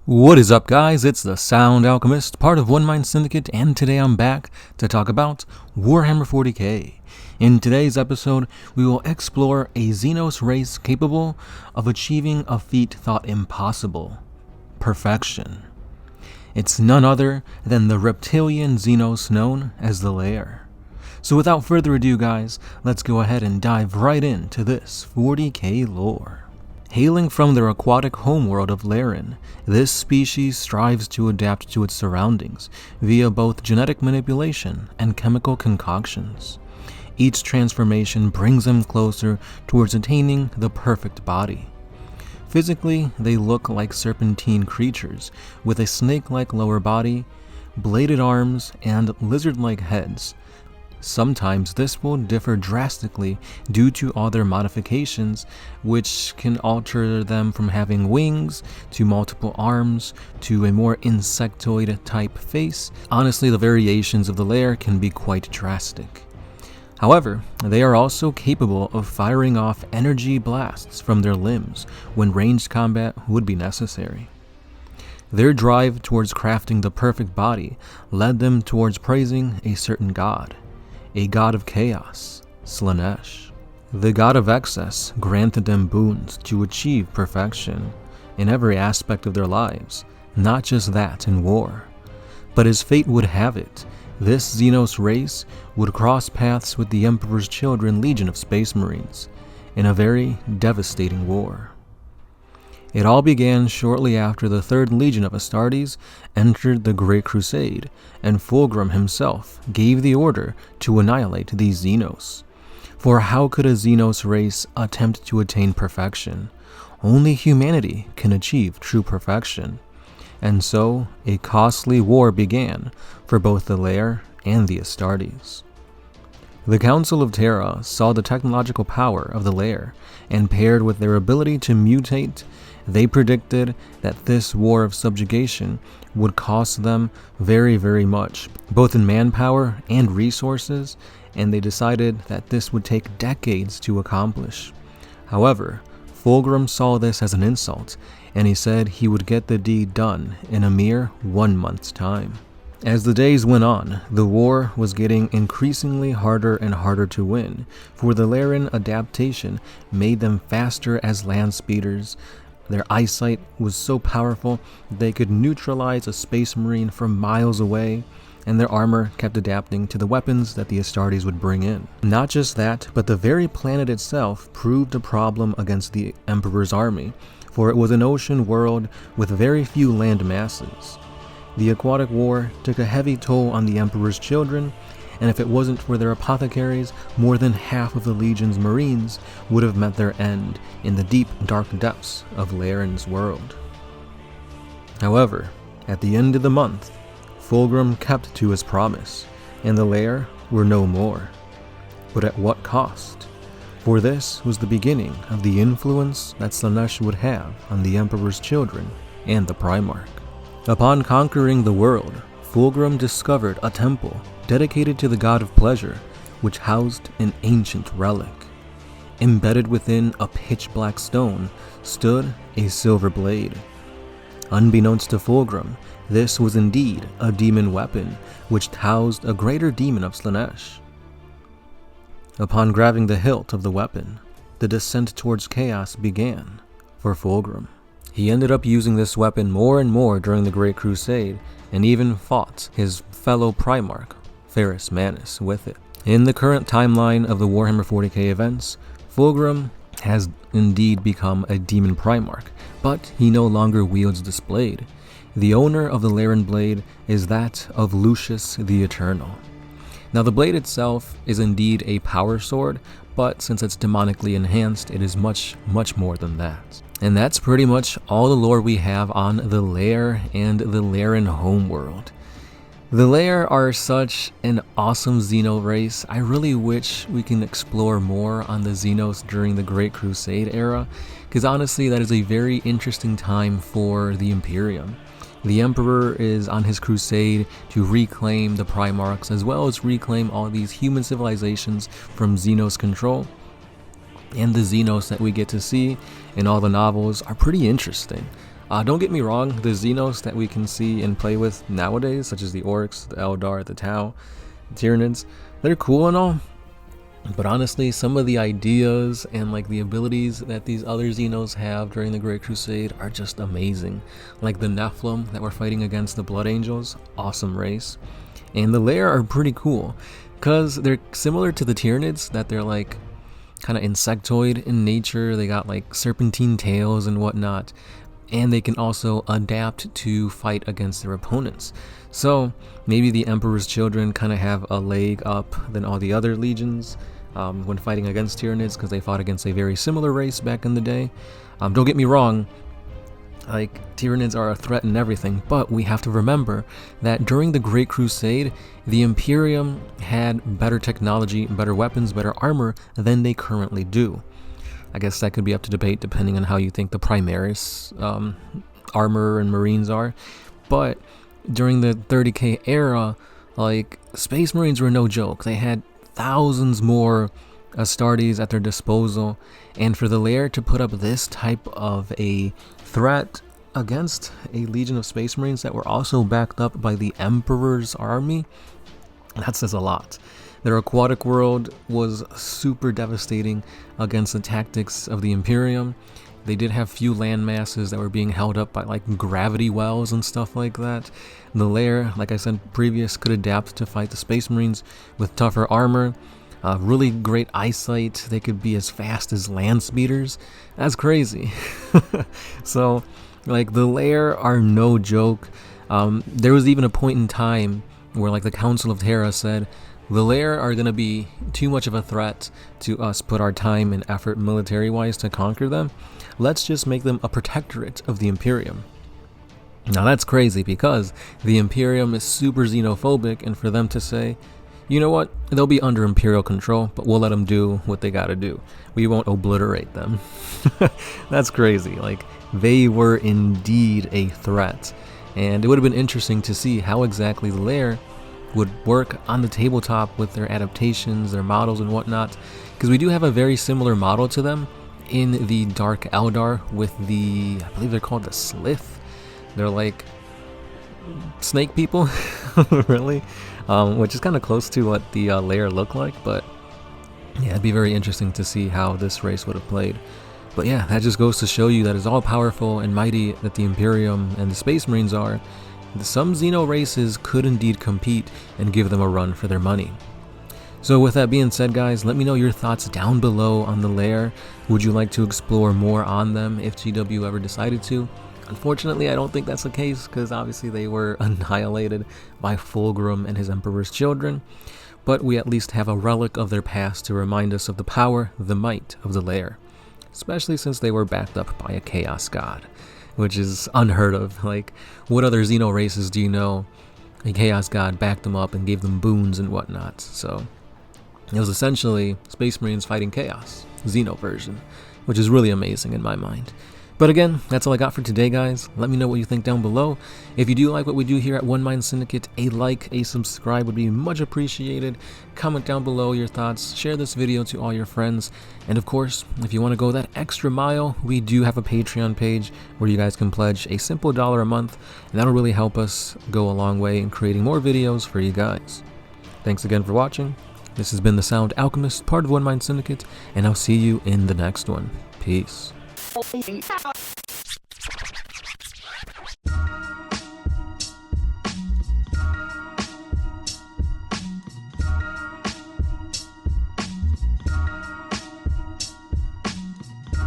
What is up, guys? It's the Sound Alchemist, part of One Mind Syndicate, and today I'm back to talk about Warhammer 40K. In today's episode, we will explore a Xenos race capable of achieving a feat thought impossible: perfection. It's none other than the reptilian Xenos known as the Lair. So without further ado, guys, let's go ahead and dive right into this 40K lore. Hailing from their aquatic homeworld of Laer, this species strives to adapt to its surroundings via both genetic manipulation and chemical concoctions. Each transformation brings them closer towards attaining the perfect body. Physically, they look like serpentine creatures with a snake-like lower body, bladed arms, and lizard-like heads. Sometimes this will differ drastically due to other modifications, which can alter them from having wings to multiple arms to a more insectoid type face. Honestly, the variations of the Lair can be quite drastic. However, they are also capable of firing off energy blasts from their limbs when ranged combat would be necessary. Their drive towards crafting the perfect body led them towards praising a certain god. A god of chaos, Slaanesh. The god of excess granted them boons to achieve perfection in every aspect of their lives, not just that in war. But as fate would have it, this Xenos race would cross paths with the Emperor's Children Legion of Space Marines in a very devastating war. It all began shortly after the 3rd Legion of Astartes entered the Great Crusade, and Fulgrim himself gave the order to annihilate these Xenos. For how could a Xenos race attempt to attain perfection? Only humanity can achieve true perfection. And so, a costly war began for both the Lair and the Astartes. The Council of Terra saw the technological power of the Lair, and paired with their ability to mutate, they predicted that this war of subjugation would cost them very, very much, both in manpower and resources, and they decided that this would take decades to accomplish. However, Fulgrim saw this as an insult, and he said he would get the deed done in a mere 1 month's time. As the days went on, the war was getting increasingly harder and harder to win, for the Lairan adaptation made them faster as land speeders. Their eyesight was so powerful they could neutralize a space marine from miles away, and their armor kept adapting to the weapons that the Astartes would bring in. Not just that, but the very planet itself proved a problem against the Emperor's army, for it was an ocean world with very few land masses. The aquatic war took a heavy toll on the Emperor's children, and if it wasn't for their apothecaries, more than half of the Legion's Marines would have met their end in the deep, dark depths of Laeran's world. However, at the end of the month, Fulgrim kept to his promise, and the Lair were no more. But at what cost? For this was the beginning of the influence that Slaanesh would have on the Emperor's children and the Primarch. Upon conquering the world, Fulgrim discovered a temple dedicated to the god of pleasure, which housed an ancient relic. Embedded within a pitch-black stone stood a silver blade. Unbeknownst to Fulgrim, this was indeed a demon weapon, which housed a greater demon of Slaanesh. Upon grabbing the hilt of the weapon, the descent towards chaos began for Fulgrim. He ended up using this weapon more and more during the Great Crusade, and even fought his fellow Primarch, Ferrus Manus, with it. In the current timeline of the Warhammer 40K events, Fulgrim has indeed become a demon Primarch, but he no longer wields this blade. The owner of the Lairan blade is that of Lucius the Eternal. Now, the blade itself is indeed a power sword, but since it's demonically enhanced, it is much, much more than that. And that's pretty much all the lore we have on the Lair and the Lairan homeworld. The Lair are such an awesome Xeno race. I really wish we can explore more on the Xenos during the Great Crusade era, because honestly that is a very interesting time for the Imperium. The Emperor is on his crusade to reclaim the Primarchs, as well as reclaim all these human civilizations from Xenos control. And the Xenos that we get to see in all the novels are pretty interesting. Don't get me wrong, the Xenos that we can see and play with nowadays, such as the Orcs, the Eldar, the Tau, the Tyranids, they're cool and all, but honestly, some of the ideas and like the abilities that these other Xenos have during the Great Crusade are just amazing. Like the Nephilim that were fighting against the Blood Angels, awesome race. And the Lair are pretty cool, because they're similar to the Tyranids, that they're like kind of insectoid in nature. They got like serpentine tails and whatnot, and they can also adapt to fight against their opponents. So maybe the Emperor's Children kind of have a leg up than all the other legions when fighting against Tyranids, because they fought against a very similar race back in the day. Don't get me wrong, like, Tyranids are a threat and everything, but we have to remember that during the Great Crusade, the Imperium had better technology, better weapons, better armor than they currently do. I guess that could be up to debate depending on how you think the Primaris armor and Marines are, but during the 30K era, like, Space Marines were no joke. They had thousands more Astartes at their disposal, and for the Lair to put up this type of a threat against a legion of Space Marines that were also backed up by the Emperor's army, that says a lot. Their aquatic world was super devastating against the tactics of the Imperium. They did have few land masses that were being held up by like gravity wells and stuff like that. The Lair, like I said previous, could adapt to fight the Space Marines with tougher armor, really great eyesight. They could be as fast as land speeders. That's crazy. So, like, the Lair are no joke. There was even a point in time where, like, the Council of Terra said, the Lair are going to be too much of a threat to us put our time and effort military-wise to conquer them. Let's just make them a protectorate of the Imperium. Now that's crazy, because the Imperium is super xenophobic, and for them to say, you know what, they'll be under Imperial control, but we'll let them do what they gotta do. We won't obliterate them. That's crazy. Like, they were indeed a threat. And it would have been interesting to see how exactly the Lair would work on the tabletop with their adaptations, their models and whatnot, because we do have a very similar model to them in the Dark Eldar with the, I believe they're called the Slith. They're like snake people, really, which is kind of close to what the Lair look like, but yeah, it'd be very interesting to see how this race would have played. But yeah, that just goes to show you that as all powerful and mighty that the Imperium and the Space Marines are, some Xeno races could indeed compete and give them a run for their money. So with that being said, guys, let me know your thoughts down below on the Lair. Would you like to explore more on them if GW ever decided to? Unfortunately, I don't think that's the case, because obviously they were annihilated by Fulgrim and his Emperor's Children, but we at least have a relic of their past to remind us of the power, the might of the Lair, especially since they were backed up by a Chaos God, which is unheard of. Like, what other Xeno races do you know a Chaos God backed them up and gave them boons and whatnot? So it was essentially Space Marines fighting Chaos, Xeno version, which is really amazing in my mind. But again, that's all I got for today, guys. Let me know what you think down below. If you do like what we do here at One Mind Syndicate, a like, a subscribe would be much appreciated. Comment down below your thoughts, share this video to all your friends, and of course, if you want to go that extra mile, we do have a Patreon page where you guys can pledge a simple $1 a month, and that'll really help us go a long way in creating more videos for you guys. Thanks again for watching. This has been the Sound Alchemist, part of One Mind Syndicate, and I'll see you in the next one. Peace.